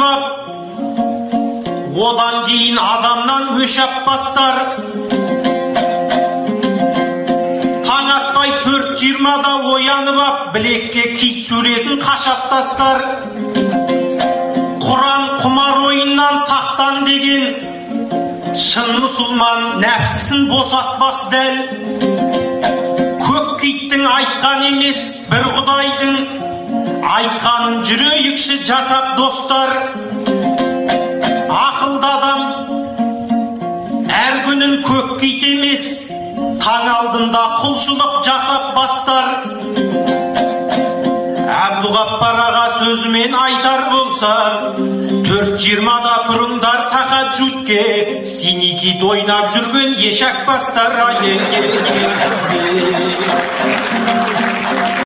ұстап, одан кейін адамнан өш аппастар. Таң атпай 4:20-да оянып ап, білекке кит суретін қашап тастар. Құран құмар ойыннан сақтан деген, шын мұсылман нәпсісін босатпас дәл. Көк киттің айтқан емес, бір Құдайдың айтқанын жүрейікші жасап достар. Ақылды адам әр күнін көк кит емес, таң алдында құлшылық жасап бастар. Әбдуғаппар аға сөзімен айтар болса, 4:20-да тұрыңдар тахаджудке, синий кит ойнап жүрген ешак бастар.